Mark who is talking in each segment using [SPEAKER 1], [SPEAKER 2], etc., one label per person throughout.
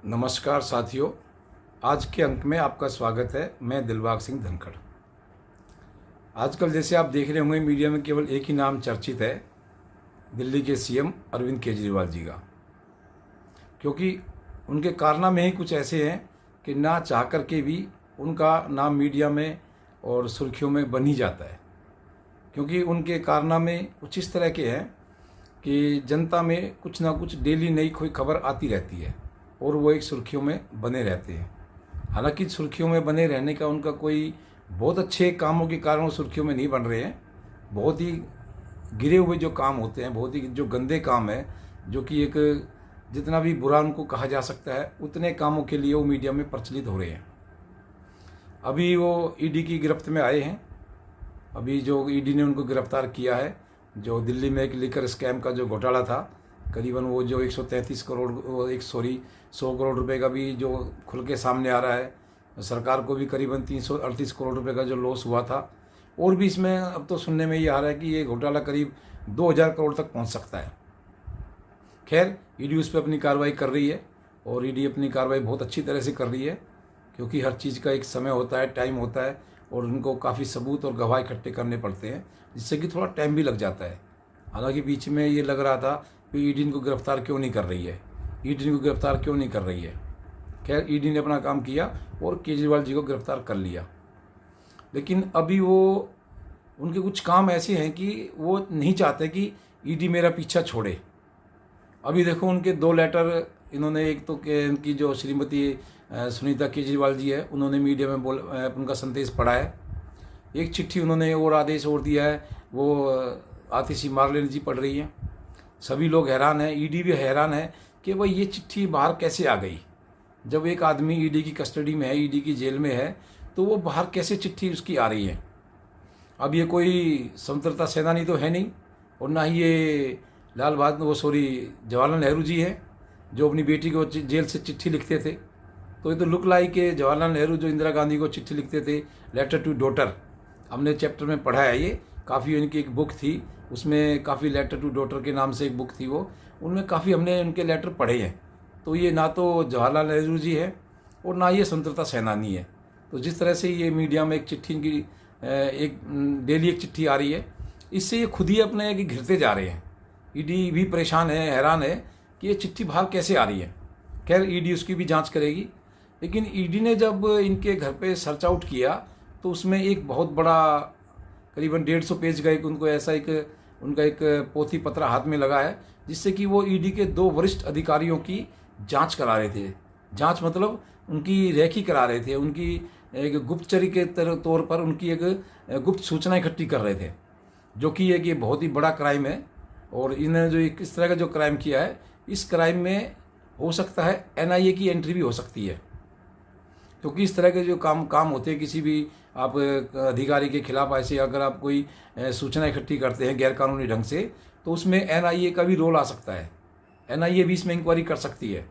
[SPEAKER 1] नमस्कार साथियों, आज के अंक में आपका स्वागत है। मैं दिलबाग सिंह धनखड़। आजकल जैसे आप देख रहे होंगे मीडिया में केवल एक ही नाम चर्चित है, दिल्ली के सीएम अरविंद केजरीवाल जी का। क्योंकि उनके कारनामे ही कुछ ऐसे हैं कि ना चाह करके भी उनका नाम मीडिया में और सुर्खियों में बन ही जाता है। क्योंकि उनके कारनामे कुछ इस तरह के हैं कि जनता में कुछ ना कुछ डेली नई कोई खबर आती रहती है और वो एक सुर्खियों में बने रहते हैं। हालांकि सुर्खियों में बने रहने का उनका कोई बहुत अच्छे कामों के कारण वो सुर्खियों में नहीं बन रहे हैं। बहुत ही गिरे हुए जो काम होते हैं, बहुत ही जो गंदे काम है, जो कि एक जितना भी बुरा उनको कहा जा सकता है, उतने कामों के लिए वो मीडिया में प्रचलित हो रहे हैं। अभी वो ईडी की गिरफ्त में आए हैं। अभी जो ईडी ने उनको गिरफ्तार किया है, जो दिल्ली में एक लिकर स्कैम का जो घोटाला था, करीबन वो जो 133 करोड़ 100 करोड़ रुपए का भी जो खुल के सामने आ रहा है। सरकार को भी करीबन 338 करोड़ रुपए का जो लॉस हुआ था। और भी इसमें अब तो सुनने में ये आ रहा है कि ये घोटाला करीब 2000 करोड़ तक पहुंच सकता है। खैर, ईडी उस पर अपनी कार्रवाई कर रही है और ईडी अपनी कार्रवाई बहुत अच्छी तरह से कर रही है, क्योंकि हर चीज़ का एक समय होता है, टाइम होता है, और उनको काफ़ी सबूत और गवाह इकट्ठे करने पड़ते हैं, जिससे कि थोड़ा टाइम भी लग जाता है। हालांकि बीच में ये लग रहा था कि ईडी को गिरफ्तार क्यों नहीं कर रही है, ईडी को गिरफ्तार क्यों नहीं कर रही है। खैर, ईडी ने अपना काम किया और केजरीवाल जी को गिरफ्तार कर लिया। लेकिन अभी वो उनके कुछ काम ऐसे हैं कि वो नहीं चाहते कि ईडी मेरा पीछा छोड़े। अभी देखो, उनके 2 लेटर इन्होंने, एक तो इनकी जो श्रीमती सुनीता केजरीवाल जी है, उन्होंने मीडिया में उनका संदेश पढ़ा है। एक चिट्ठी उन्होंने और आदेश और दिया है, वो आतिशी मार्लेन जी पढ़ रही हैं। सभी लोग हैरान हैं, ईडी भी हैरान है कि भाई ये चिट्ठी बाहर कैसे आ गई। जब एक आदमी ईडी की कस्टडी में है, ईडी की जेल में है, तो वो बाहर कैसे चिट्ठी उसकी आ रही है। अब ये कोई स्वतंत्रता सेनानी तो है नहीं, और ना ही ये जवाहरलाल नेहरू जी हैं, जो अपनी बेटी को जेल से चिट्ठी लिखते थे। तो ये तो लुक लाइक के जवाहरलाल नेहरू जो इंदिरा गांधी को चिट्ठी लिखते थे, लेटर टू डॉटर। हमने चैप्टर में पढ़ा है, ये काफ़ी इनकी एक बुक थी, उसमें काफ़ी लेटर टू डॉटर के नाम से एक बुक थी वो, उनमें काफ़ी हमने उनके लेटर पढ़े हैं। तो ये ना तो जवाहरलाल नेहरू जी है और ना ये स्वतंत्रता सेनानी है। तो जिस तरह से ये मीडिया में एक चिट्ठी की एक डेली एक चिट्ठी आ रही है, इससे ये खुद ही अपने घिरते जा रहे हैं। ईडी भी परेशान है, हैरान है कि ये चिट्ठी बाहर कैसे आ रही है। खैर, ईडी उसकी भी जांच करेगी। लेकिन ईडी ने जब इनके घर पे सर्च आउट किया, तो उसमें एक बहुत बड़ा करीबन 150 पेज का एक उनको ऐसा उनका एक पोथी पत्र हाथ में लगा है, जिससे कि वो ईडी के 2 वरिष्ठ अधिकारियों की जांच करा रहे थे। जांच मतलब उनकी रेकी करा रहे थे, उनकी एक गुप्तचरी के तौर पर उनकी एक गुप्त सूचना इकट्ठी कर रहे थे, जो कि ये बहुत ही बड़ा क्राइम है। और इन्होंने जो इस तरह का जो क्राइम किया है, इस क्राइम में हो सकता है एनआईए की एंट्री भी हो सकती है। क्योंकि इस तरह के जो काम होते हैं, किसी भी आप अधिकारी के खिलाफ ऐसे अगर आप कोई सूचना इकट्ठी करते हैं गैरकानूनी ढंग से, तो उसमें एनआईए का भी रोल आ सकता है। एनआईए भी इसमें इंक्वायरी कर सकती है।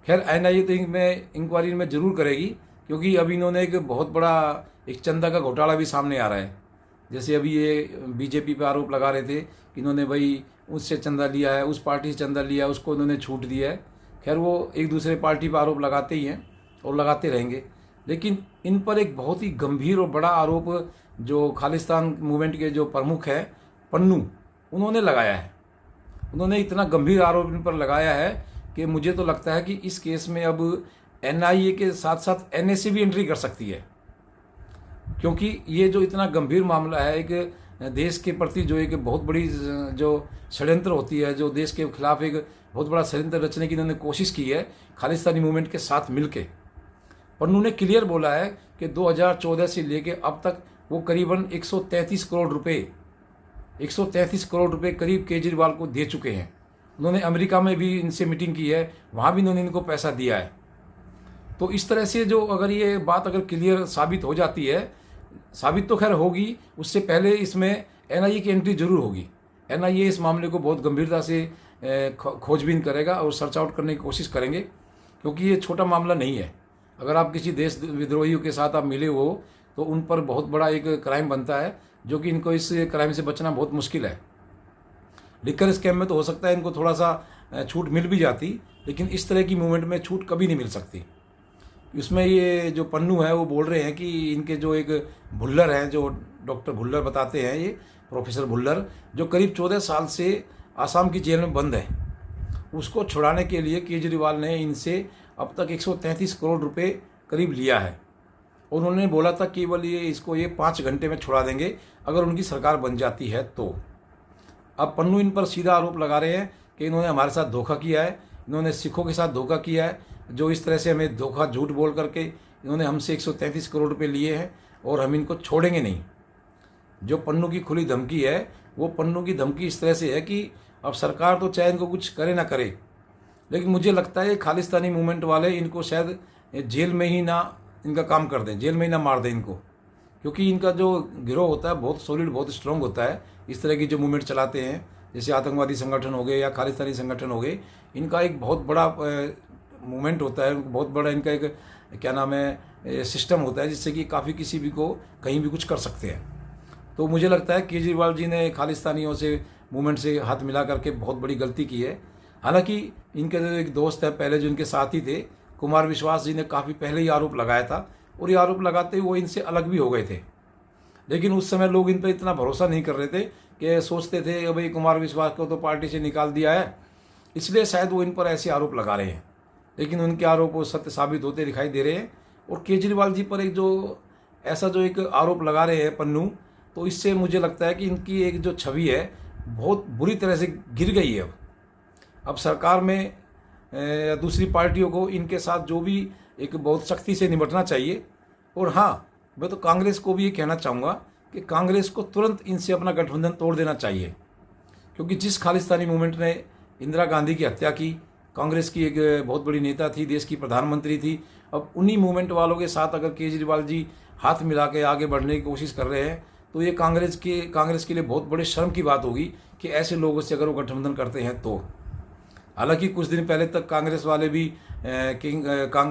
[SPEAKER 1] खैर, एनआईए तो इंक्वायरी में जरूर करेगी, क्योंकि अभी इन्होंने एक बहुत बड़ा एक चंदा का घोटाला भी सामने आ रहा है। जैसे अभी ये बीजेपी पे आरोप लगा रहे थे कि इन्होंने भाई उससे चंदा लिया है, उस पार्टी से चंदा लिया है, उसको इन्होंने छूट दिया है। खैर, वो एक दूसरे पार्टी पर आरोप लगाते ही हैं और लगाते रहेंगे। लेकिन इन पर एक बहुत ही गंभीर और बड़ा आरोप जो खालिस्तान मूवमेंट के जो प्रमुख है पन्नू, उन्होंने लगाया है। उन्होंने इतना गंभीर आरोप इन पर लगाया है कि मुझे तो लगता है कि इस केस में अब एनआईए के साथ साथ एनएसए भी एंट्री कर सकती है। क्योंकि ये जो इतना गंभीर मामला है, एक देश के प्रति जो एक बहुत बड़ी जो षड्यंत्र होती है, जो देश के खिलाफ एक बहुत बड़ा षड्यंत्र रचने की इन्होंने कोशिश की है खालिस्तानी मूवमेंट के साथ मिलके। पन्नू ने क्लियर बोला है कि 2014 से लेके अब तक वो करीबन 133 करोड़ रुपए करीब केजरीवाल को दे चुके हैं। उन्होंने अमेरिका में भी इनसे मीटिंग की है, वहाँ भी इन्होंने इनको पैसा दिया है। तो इस तरह से जो अगर ये बात अगर क्लियर साबित हो जाती है, साबित तो खैर होगी, उससे पहले इसमें एनआईए की एंट्री जरूर होगी। एनआईए इस मामले को बहुत गंभीरता से खोजबीन करेगा और सर्च आउट करने की कोशिश करेंगे, क्योंकि ये छोटा मामला नहीं है। अगर आप किसी देश विद्रोहियों के साथ आप मिले हो, तो उन पर बहुत बड़ा एक क्राइम बनता है, जो कि इनको इस क्राइम से बचना बहुत मुश्किल है। लिकर स्कैम में तो हो सकता है इनको थोड़ा सा छूट मिल भी जाती, लेकिन इस तरह की मूवमेंट में छूट कभी नहीं मिल सकती। इसमें ये जो पन्नू है वो बोल रहे हैं कि इनके जो एक भुल्लर हैं, जो डॉक्टर भुल्लर बताते हैं, ये प्रोफेसर भुल्लर, जो करीब 14 साल से आसाम की जेल में बंद है, उसको छुड़ाने के लिए केजरीवाल ने इनसे अब तक 133 करोड़ रुपए करीब लिया है। और उन्होंने बोला था केवल ये 5 घंटे में छुड़ा देंगे अगर उनकी सरकार बन जाती है तो। अब पन्नू इन पर सीधा आरोप लगा रहे हैं कि इन्होंने हमारे साथ धोखा किया है, इन्होंने सिखों के साथ धोखा किया है, जो इस तरह से हमें धोखा झूठ बोल करके इन्होंने हमसे 133 करोड़ रुपए लिए हैं और हम इनको छोड़ेंगे नहीं। जो पन्नू की खुली धमकी है, वो पन्नू की धमकी इस तरह से है कि अब सरकार तो चाहे इनको कुछ करे ना करे, लेकिन मुझे लगता है खालिस्तानी मूवमेंट वाले इनको शायद जेल में ही ना इनका काम कर दें, जेल में ही ना मार दें इनको, क्योंकि इनका जो गिरोह होता है बहुत सॉलिड, बहुत स्ट्रॉन्ग होता है। इस तरह की जो मूवमेंट चलाते हैं, जैसे आतंकवादी संगठन हो गए या खालिस्तानी संगठन हो गए, इनका एक बहुत बड़ा मूवमेंट होता है, बहुत बड़ा इनका एक क्या नाम है सिस्टम होता है, जिससे कि काफ़ी किसी भी को कहीं भी कुछ कर सकते हैं। तो मुझे लगता है केजरीवाल जी ने खालिस्तानियों से मूवमेंट से हाथ मिला करके बहुत बड़ी गलती की है। हालांकि इनके जो एक दोस्त है पहले जो इनके साथी थे, कुमार विश्वास जी ने काफ़ी पहले ही आरोप लगाया था, और ये आरोप लगाते हुए वो इनसे अलग भी हो गए थे। लेकिन उस समय लोग इन पर इतना भरोसा नहीं कर रहे थे कि सोचते थे कि भाई कुमार विश्वास को तो पार्टी से निकाल दिया है, इसलिए शायद वो इन पर ऐसे आरोप लगा रहे हैं। लेकिन उनके आरोप वो सत्य साबित होते दिखाई दे रहे हैं। और केजरीवाल जी पर एक आरोप लगा रहे हैं पन्नू, तो इससे मुझे लगता है कि इनकी एक जो छवि है बहुत बुरी तरह से गिर गई है। अब सरकार में या दूसरी पार्टियों को इनके साथ जो भी एक बहुत सख्ती से निपटना चाहिए। और हाँ, मैं तो कांग्रेस को भी ये कहना चाहूँगा कि कांग्रेस को तुरंत इनसे अपना गठबंधन तोड़ देना चाहिए, क्योंकि जिस खालिस्तानी मूवमेंट ने इंदिरा गांधी की हत्या की, कांग्रेस की एक बहुत बड़ी नेता थी, देश की प्रधानमंत्री थी, अब उन्हीं मूवमेंट वालों के साथ अगर केजरीवाल जी हाथ मिला के आगे बढ़ने की कोशिश कर रहे हैं, तो ये कांग्रेस के लिए बहुत बड़े शर्म की बात होगी कि ऐसे लोगों से अगर वो गठबंधन करते हैं तो। हालांकि कुछ दिन पहले तक कांग्रेस वाले भी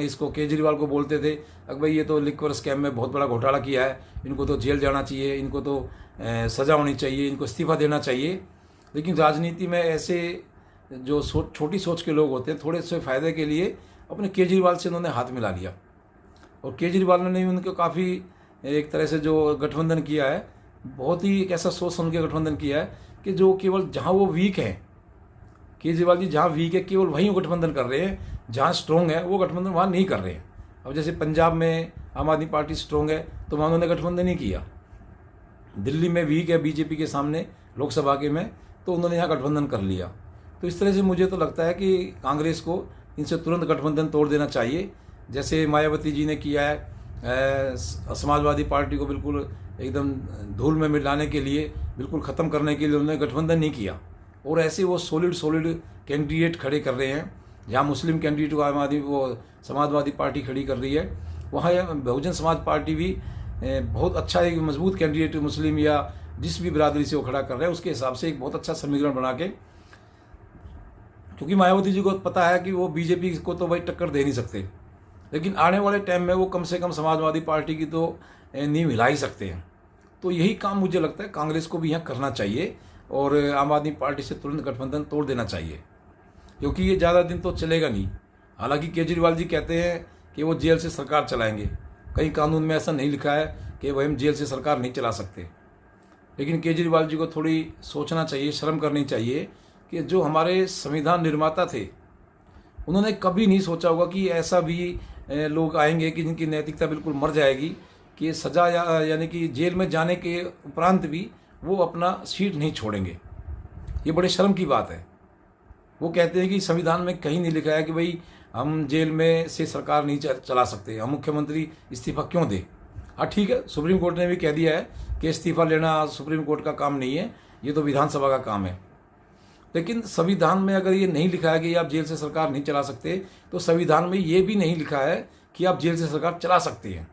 [SPEAKER 1] इसको केजरीवाल को बोलते थे कि भाई ये तो लिक्वर स्कैम में बहुत बड़ा घोटाला किया है, इनको तो जेल जाना चाहिए, इनको तो सज़ा होनी चाहिए, इनको इस्तीफा देना चाहिए। लेकिन राजनीति में ऐसे जो छोटी सोच के लोग होते हैं, थोड़े से फ़ायदे के लिए अपने केजरीवाल से उन्होंने हाथ मिला लिया, और केजरीवाल ने उनको काफ़ी एक तरह से जो गठबंधन किया है, बहुत ही एक ऐसा सोच समझ के गठबंधन किया है कि जो केवल जहाँ वो वीक हैं, केजरीवाल जी जहाँ वीक है केवल वहीं वो गठबंधन कर रहे हैं, जहाँ स्ट्रॉन्ग है वो गठबंधन वहाँ नहीं कर रहे हैं। अब जैसे पंजाब में आम आदमी पार्टी स्ट्रॉन्ग है तो वहाँ उन्होंने गठबंधन नहीं किया, दिल्ली में वीक है बीजेपी के सामने लोकसभा के में, तो उन्होंने यहाँ गठबंधन कर लिया। तो इस तरह से मुझे तो लगता है कि कांग्रेस को इनसे तुरंत गठबंधन तोड़ देना चाहिए, जैसे मायावती जी ने किया है। समाजवादी पार्टी को बिल्कुल एकदम धूल में मिलाने के लिए, बिल्कुल ख़त्म करने के लिए उन्होंने गठबंधन नहीं किया, और ऐसे वो सॉलिड कैंडिडेट खड़े कर रहे हैं। जहाँ मुस्लिम कैंडिडेट को समाजवादी पार्टी खड़ी कर रही है, वहाँ बहुजन समाज पार्टी भी बहुत अच्छा एक मजबूत कैंडिडेट मुस्लिम या जिस भी बिरादरी से वो खड़ा कर रहे हैं उसके हिसाब से एक बहुत अच्छा समीकरण बना के, क्योंकि मायावती जी को पता है कि वो बीजेपी को तो भाई टक्कर दे नहीं सकते, लेकिन आने वाले टाइम में वो कम से कम समाजवादी पार्टी की तो नींव हिला ही सकते हैं। तो यही काम मुझे लगता है कांग्रेस को भी यहाँ करना चाहिए और आम आदमी पार्टी से तुरंत गठबंधन तोड़ देना चाहिए, क्योंकि ये ज़्यादा दिन तो चलेगा नहीं। हालांकि केजरीवाल जी कहते हैं कि वो जेल से सरकार चलाएंगे, कहीं कानून में ऐसा नहीं लिखा है कि वह हम जेल से सरकार नहीं चला सकते। लेकिन केजरीवाल जी को थोड़ी सोचना चाहिए, शर्म करनी चाहिए कि जो हमारे संविधान निर्माता थे उन्होंने कभी नहीं सोचा होगा कि ऐसा भी लोग आएंगे कि जिनकी नैतिकता बिल्कुल मर जाएगी, कि सज़ा यानी कि जेल में जाने के उपरांत भी वो अपना सीट नहीं छोड़ेंगे। ये बड़े शर्म की बात है। वो कहते हैं कि संविधान में कहीं नहीं लिखा है कि भाई हम जेल में से सरकार नहीं चला सकते, हम मुख्यमंत्री इस्तीफा क्यों दें। हाँ ठीक है, सुप्रीम कोर्ट ने भी कह दिया है कि इस्तीफा लेना सुप्रीम कोर्ट का काम नहीं है, ये तो विधानसभा का काम है। लेकिन संविधान में अगर ये नहीं लिखा है कि आप जेल से सरकार नहीं चला सकते, तो संविधान में ये भी नहीं लिखा है कि आप जेल से सरकार चला सकते हैं।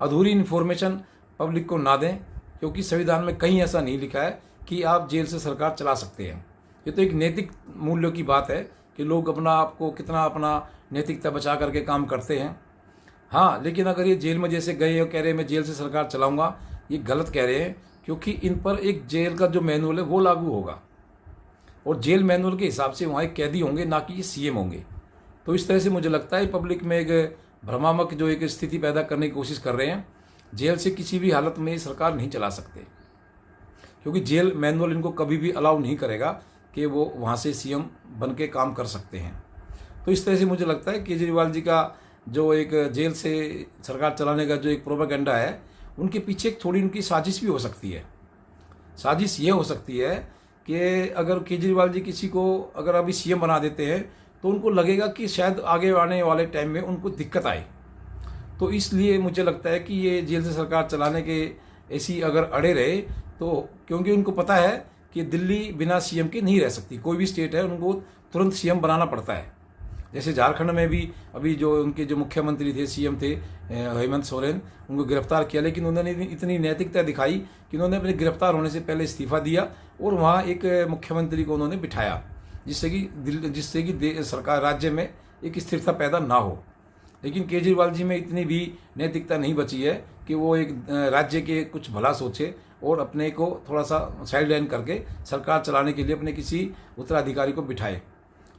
[SPEAKER 1] अधूरी इन्फॉर्मेशन पब्लिक को ना दें, क्योंकि संविधान में कहीं ऐसा नहीं लिखा है कि आप जेल से सरकार चला सकते हैं। ये तो एक नैतिक मूल्यों की बात है कि लोग आपको कितना अपना नैतिकता बचा करके काम करते हैं। हाँ, लेकिन अगर ये जेल में जैसे गए और कह रहे हैं मैं जेल से सरकार चलाऊंगा, ये गलत कह रहे हैं, क्योंकि इन पर एक जेल का जो मैनुअल है वो लागू होगा। और जेल मैनुअल के हिसाब से वहाँ एक कैदी होंगे, ना कि ये सीएम होंगे। तो इस तरह से मुझे लगता है पब्लिक में एक भ्रमात्मक जो एक स्थिति पैदा करने की कोशिश कर रहे हैं। जेल से किसी भी हालत में सरकार नहीं चला सकते, क्योंकि जेल मैनुअल इनको कभी भी अलाउ नहीं करेगा कि वो वहाँ से सीएम बन के काम कर सकते हैं। तो इस तरह से मुझे लगता है केजरीवाल जी का जो एक जेल से सरकार चलाने का जो एक प्रोपेगेंडा है, उनके पीछे एक थोड़ी उनकी साजिश भी हो सकती है। साजिश ये हो सकती है कि अगर केजरीवाल जी किसी को अगर अभी सीएम बना देते हैं तो उनको लगेगा कि शायद आगे आने वाले टाइम में उनको दिक्कत आए। तो इसलिए मुझे लगता है कि ये जेल से सरकार चलाने के ऐसी अगर अड़े रहे तो, क्योंकि उनको पता है कि दिल्ली बिना सीएम के नहीं रह सकती। कोई भी स्टेट है उनको तुरंत सीएम बनाना पड़ता है। जैसे झारखंड में भी अभी जो उनके जो मुख्यमंत्री थे, सीएम थे हेमंत सोरेन, उनको गिरफ्तार किया, लेकिन उन्होंने इतनी नैतिकता दिखाई कि उन्होंने अपने गिरफ्तार होने से पहले इस्तीफा दिया और वहाँ एक मुख्यमंत्री को उन्होंने बिठाया, जिससे कि सरकार राज्य में एक स्थिरता पैदा ना हो। लेकिन केजरीवाल जी में इतनी भी नैतिकता नहीं बची है कि वो एक राज्य के कुछ भला सोचे और अपने को थोड़ा सा साइड लाइन करके सरकार चलाने के लिए अपने किसी उत्तराधिकारी को बिठाए।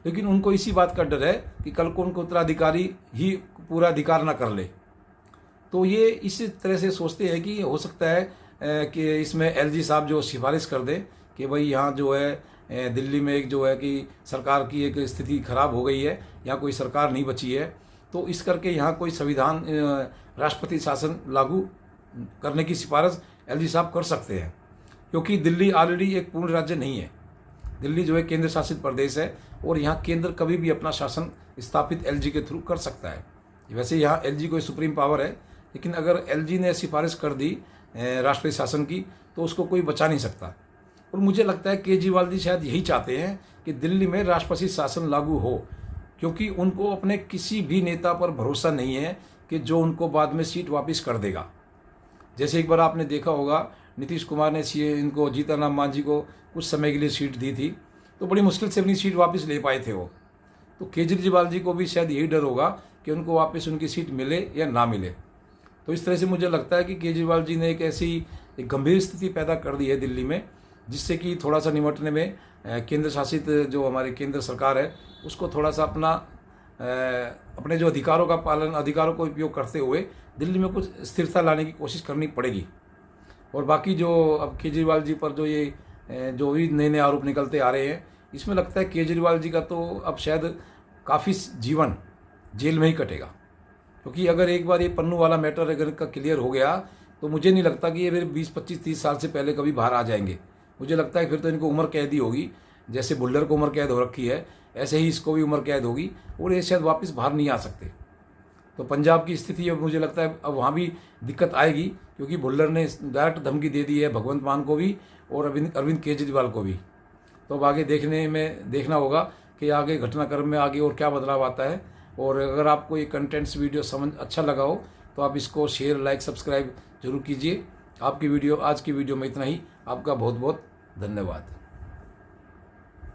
[SPEAKER 1] लेकिन उनको इसी बात का डर है कि कल को उनको उत्तराधिकारी ही पूरा अधिकार ना कर ले। तो ये इसी तरह से सोचते हैं कि हो सकता है कि इसमें एलजी साहब जो सिफारिश कर दें कि भाई यहाँ जो है दिल्ली में एक जो है कि सरकार की एक स्थिति खराब हो गई है, यहाँ कोई सरकार नहीं बची है, तो इस करके यहाँ कोई संविधान राष्ट्रपति शासन लागू करने की सिफारिश एलजी साहब कर सकते हैं। क्योंकि दिल्ली ऑलरेडी एक पूर्ण राज्य नहीं है, दिल्ली जो है केंद्र शासित प्रदेश है और यहाँ केंद्र कभी भी अपना शासन स्थापित एलजी के थ्रू कर सकता है। वैसे यहाँ एलजी को सुप्रीम पावर है, लेकिन अगर एलजी ने सिफारिश कर दी राष्ट्रपति शासन की तो उसको कोई बचा नहीं सकता। और मुझे लगता है केजरीवाल जी शायद यही चाहते हैं कि दिल्ली में राष्ट्रपति शासन लागू हो, क्योंकि उनको अपने किसी भी नेता पर भरोसा नहीं है कि जो उनको बाद में सीट वापस कर देगा। जैसे एक बार आपने देखा होगा नीतीश कुमार ने इनको जीतन राम मांझी को कुछ समय के लिए सीट दी थी, तो बड़ी मुश्किल से अपनी सीट वापस ले पाए थे वो। तो केजरीवाल जी को भी शायद यही डर होगा कि उनको वापस उनकी सीट मिले या ना मिले। तो इस तरह से मुझे लगता है कि केजरीवाल जी ने एक गंभीर स्थिति पैदा कर दी है दिल्ली में, जिससे कि थोड़ा सा निपटने में केंद्र शासित जो हमारी केंद्र सरकार है उसको थोड़ा सा अपने जो अधिकारों को उपयोग करते हुए दिल्ली में कुछ स्थिरता लाने की कोशिश करनी पड़ेगी। और बाकी जो अब केजरीवाल जी पर जो भी नए आरोप निकलते आ रहे हैं, इसमें लगता है केजरीवाल जी का तो अब शायद काफ़ी जीवन जेल में ही कटेगा। क्योंकि अगर एक बार ये पन्नू वाला मैटर अगर का क्लियर हो गया तो मुझे नहीं लगता कि ये फिर 20, 25, 30 साल से पहले कभी बाहर आ जाएंगे। मुझे लगता है फिर तो इनको उम्र कैद ही होगी। जैसे बुल्लर को उम्र कैद हो रखी है, ऐसे ही इसको भी उम्र कैद होगी और ये शायद वापस बाहर नहीं आ सकते। तो पंजाब की स्थिति अब मुझे लगता है अब वहाँ भी दिक्कत आएगी, क्योंकि बुल्लर ने डायरेक्ट धमकी दे दी है भगवंत मान को भी और अरविंद केजरीवाल को भी। तो अब आगे देखना होगा कि आगे घटनाक्रम में आगे और क्या बदलाव आता है। और अगर आपको ये कंटेंट्स वीडियो अच्छा लगा हो तो आप इसको शेयर, लाइक, सब्सक्राइब जरूर कीजिए। आज की वीडियो में इतना ही। आपका बहुत बहुत धन्यवाद।